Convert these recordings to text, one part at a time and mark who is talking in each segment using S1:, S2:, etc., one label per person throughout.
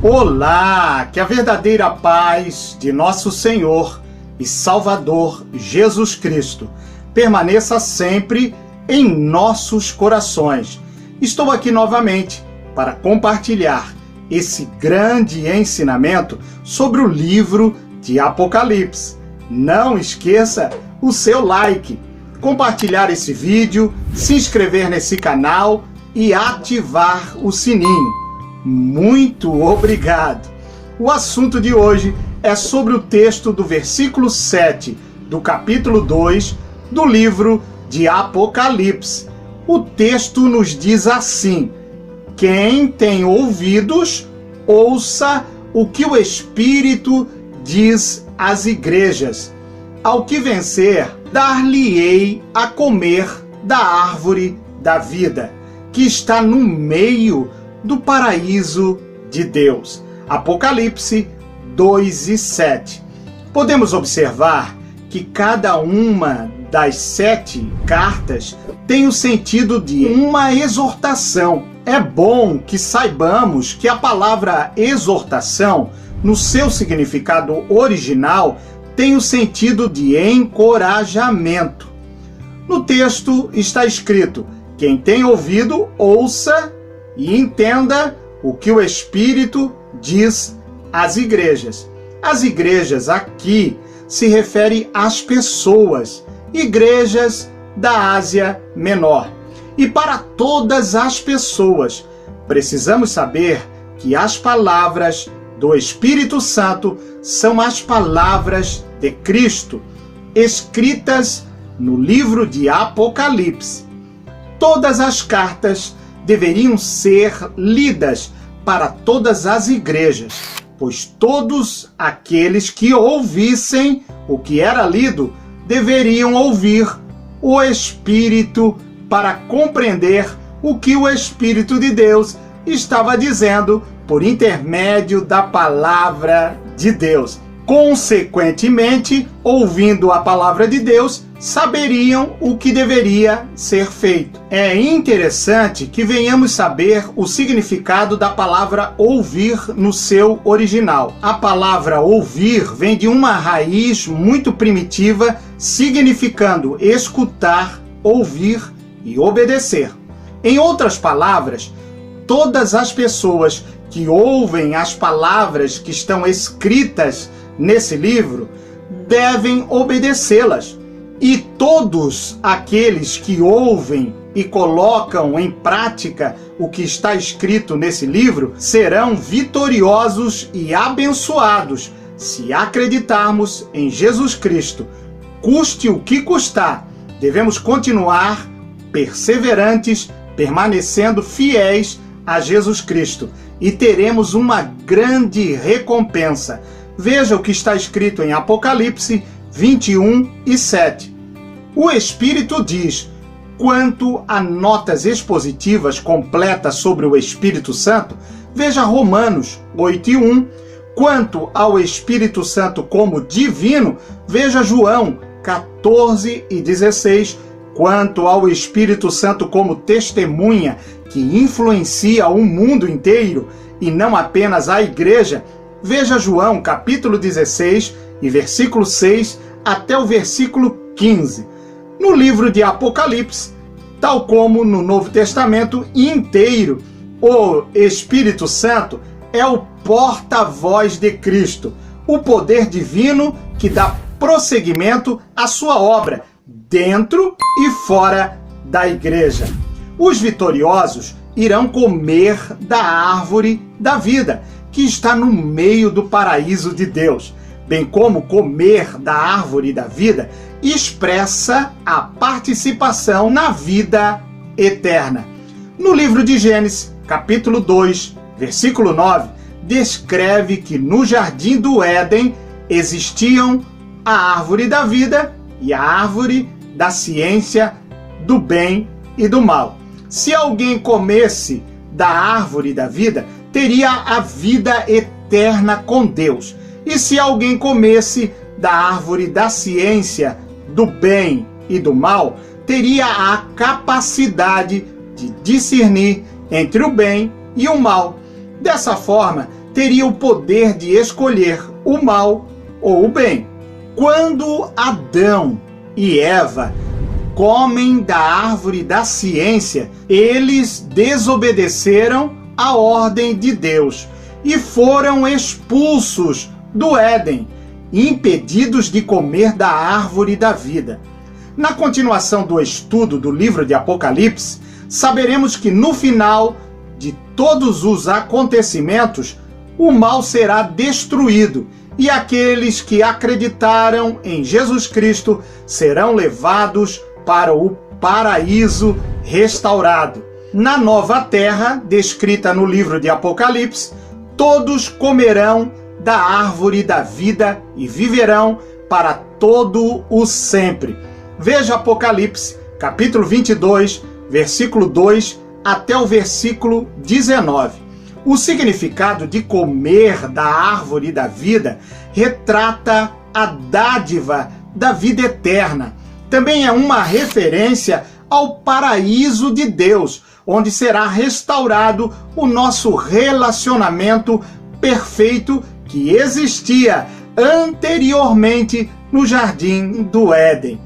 S1: Olá, que a verdadeira paz de nosso Senhor e Salvador Jesus Cristo permaneça sempre em nossos corações. Estou aqui novamente para compartilhar esse grande ensinamento sobre o livro de Apocalipse. Não esqueça o seu like, compartilhar esse vídeo, se inscrever nesse canal e ativar o sininho. Muito obrigado! O assunto de hoje é sobre o texto do versículo 7 do capítulo 2 do livro de Apocalipse. O texto nos diz assim: quem tem ouvidos, ouça o que o Espírito diz às igrejas. Ao que vencer, dar-lhe-ei a comer da árvore da vida, que está no meio do paraíso de Deus. Apocalipse 2:7. Podemos observar que cada uma das 7 cartas tem o sentido de uma exortação. É bom que saibamos que a palavra exortação, no seu significado original, tem o sentido de encorajamento. No texto está escrito: quem tem ouvido, ouça e entenda o que o Espírito diz às igrejas. As igrejas aqui se refere às pessoas, igrejas da Ásia Menor. E para todas as pessoas, precisamos saber que as palavras do Espírito Santo são as palavras de Cristo, escritas no livro de Apocalipse. Todas as cartas deveriam ser lidas para todas as igrejas, pois todos aqueles que ouvissem o que era lido deveriam ouvir o Espírito para compreender o que o Espírito de Deus estava dizendo por intermédio da palavra de Deus. Consequentemente, ouvindo a palavra de Deus, saberiam o que deveria ser feito. É interessante que venhamos saber o significado da palavra ouvir no seu original. A palavra ouvir vem de uma raiz muito primitiva, significando escutar, ouvir e obedecer. Em outras palavras, todas as pessoas que ouvem as palavras que estão escritas nesse livro devem obedecê-las. E todos aqueles que ouvem e colocam em prática o que está escrito nesse livro serão vitoriosos e abençoados se acreditarmos em Jesus Cristo. Custe o que custar, devemos continuar perseverantes, permanecendo fiéis a Jesus Cristo, e teremos uma grande recompensa. Veja o que está escrito em Apocalipse 21:7. O Espírito diz: quanto a notas expositivas completas sobre o Espírito Santo, veja Romanos 8:1. Quanto ao Espírito Santo como divino, veja João 14:16. Quanto ao Espírito Santo como testemunha que influencia o mundo inteiro e não apenas a igreja, veja João capítulo 16 e versículo 6 até o versículo 15. No livro de Apocalipse, tal como no Novo Testamento inteiro, o Espírito Santo é o porta-voz de Cristo, o poder divino que dá prosseguimento à sua obra, dentro e fora da igreja. Os vitoriosos irão comer da árvore da vida, que está no meio do paraíso de Deus, bem como comer da árvore da vida expressa a participação na vida eterna. No livro de Gênesis, capítulo 2, versículo 9, descreve que no jardim do Éden existiam a árvore da vida e a árvore da ciência do bem e do mal. Se alguém comesse da árvore da vida, teria a vida eterna com Deus. E se alguém comesse da árvore da ciência do bem e do mal, teria a capacidade de discernir entre o bem e o mal. Dessa forma, teria o poder de escolher o mal ou o bem. Quando Adão e Eva comem da árvore da ciência, eles desobedeceram à ordem de Deus e foram expulsos do Éden, impedidos de comer da árvore da vida. Na continuação do estudo do livro de Apocalipse, saberemos que no final de todos os acontecimentos, o mal será destruído e aqueles que acreditaram em Jesus Cristo serão levados para o paraíso restaurado. Na nova terra, descrita no livro de Apocalipse, todos comerão da árvore da vida e viverão para todo o sempre. Veja Apocalipse, capítulo 22, versículo 2 até o versículo 19. O significado de comer da árvore da vida retrata a dádiva da vida eterna. Também é uma referência ao paraíso de Deus, onde será restaurado o nosso relacionamento perfeito que existia anteriormente no jardim do Éden,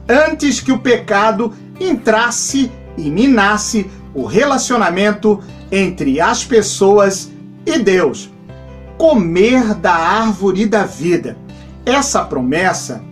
S1: antes que o pecado entrasse e minasse o relacionamento entre as pessoas e Deus. Comer da árvore da vida. Essa promessa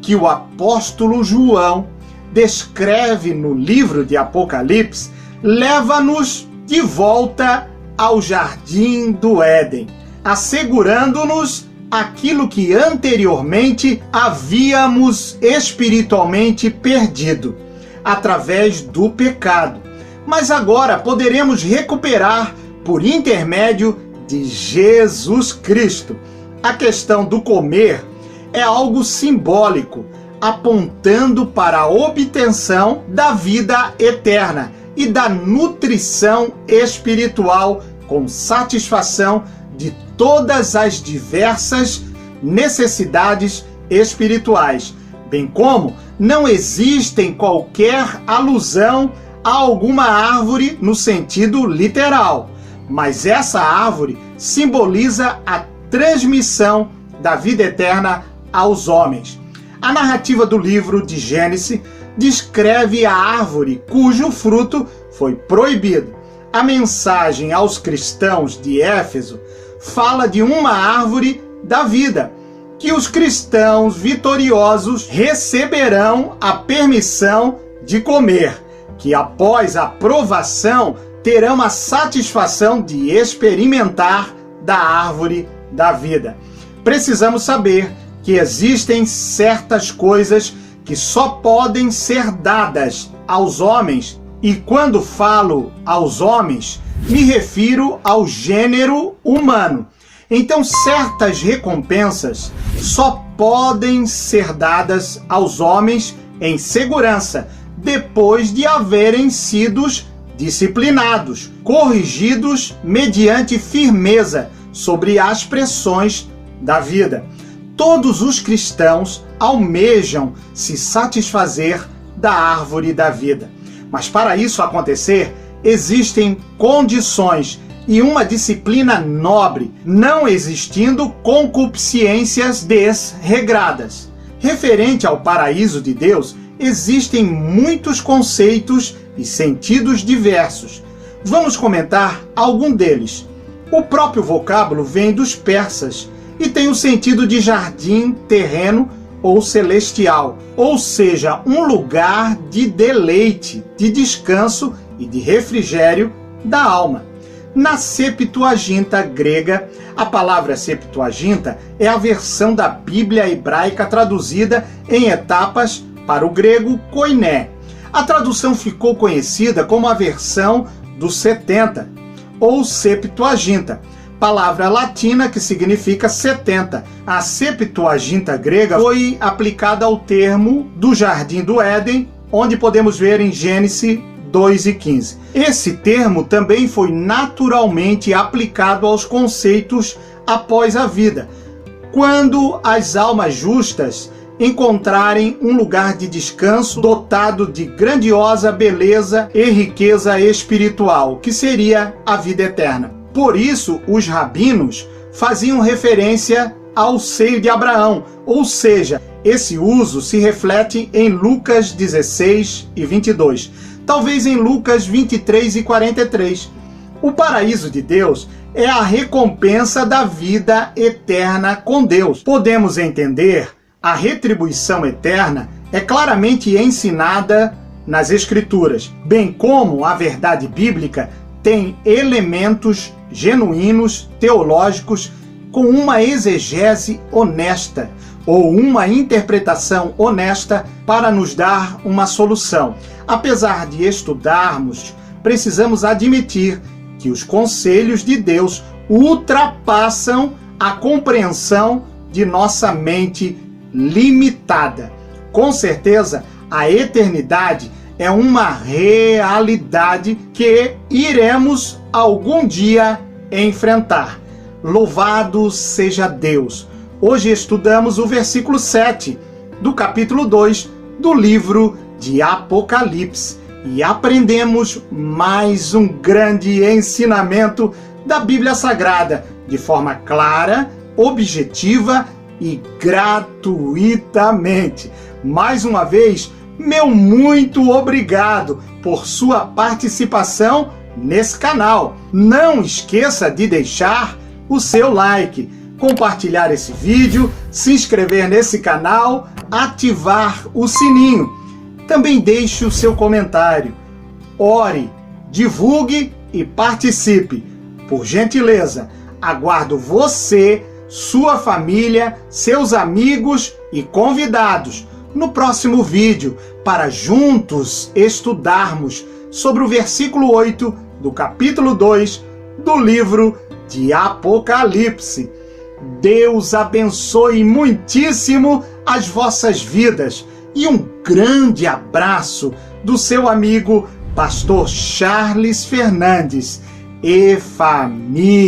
S1: que o apóstolo João descreve no livro de Apocalipse leva-nos de volta ao jardim do Éden, assegurando-nos aquilo que anteriormente havíamos espiritualmente perdido através do pecado. Mas agora poderemos recuperar por intermédio de Jesus Cristo. A questão do comer é algo simbólico, apontando para a obtenção da vida eterna e da nutrição espiritual com satisfação de todas as diversas necessidades espirituais, bem como não existem qualquer alusão a alguma árvore no sentido literal, mas essa árvore simboliza a transmissão da vida eterna aos homens. A narrativa do livro de Gênesis descreve a árvore cujo fruto foi proibido. A mensagem aos cristãos de Éfeso fala de uma árvore da vida, que os cristãos vitoriosos receberão a permissão de comer, que após a provação terão a satisfação de experimentar da árvore da vida. Precisamos saber que existem certas coisas que só podem ser dadas aos homens, e quando falo aos homens, me refiro ao gênero humano. Então, certas recompensas só podem ser dadas aos homens em segurança, depois de haverem sido disciplinados, corrigidos mediante firmeza sobre as pressões da vida. Todos os cristãos almejam se satisfazer da árvore da vida. Mas para isso acontecer, existem condições e uma disciplina nobre, não existindo concupiscências desregradas. Referente ao paraíso de Deus, existem muitos conceitos e sentidos diversos. Vamos comentar algum deles. O próprio vocábulo vem dos persas e tem o sentido de jardim terreno ou celestial, ou seja, um lugar de deleite, de descanso e de refrigério da alma. Na Septuaginta grega, a palavra Septuaginta é a versão da Bíblia hebraica traduzida em etapas para o grego koiné. A tradução ficou conhecida como a versão dos 70, ou Septuaginta, palavra latina que significa 70. A Septuaginta grega foi aplicada ao termo do Jardim do Éden, onde podemos ver em Gênesis 2:15. Esse termo também foi naturalmente aplicado aos conceitos após a vida, quando as almas justas encontrarem um lugar de descanso dotado de grandiosa beleza e riqueza espiritual, que seria a vida eterna. Por isso, os rabinos faziam referência ao seio de Abraão, ou seja, esse uso se reflete em Lucas 16 e 22, talvez em Lucas 23 e 43. O paraíso de Deus é a recompensa da vida eterna com Deus. Podemos entender a retribuição eterna é claramente ensinada nas Escrituras, bem como a verdade bíblica tem elementos genuínos, teológicos, com uma exegese honesta ou uma interpretação honesta para nos dar uma solução. Apesar de estudarmos, precisamos admitir que os conselhos de Deus ultrapassam a compreensão de nossa mente limitada. Com certeza, a eternidade é uma realidade que iremos algum dia enfrentar. Louvado seja Deus! Hoje estudamos o versículo 7 do capítulo 2 do livro de Apocalipse e aprendemos mais um grande ensinamento da Bíblia Sagrada de forma clara, objetiva e gratuitamente. Mais uma vez, meu muito obrigado por sua participação nesse canal. Não esqueça de deixar o seu like, compartilhar esse vídeo, se inscrever nesse canal, ativar o sininho. Também deixe o seu comentário. Ore, divulgue e participe. Por gentileza, aguardo você, sua família, seus amigos e convidados no próximo vídeo para juntos estudarmos sobre o versículo 8 do capítulo 2 do livro de Apocalipse. Deus abençoe muitíssimo as vossas vidas e um grande abraço do seu amigo Pastor Charles Fernandes e família.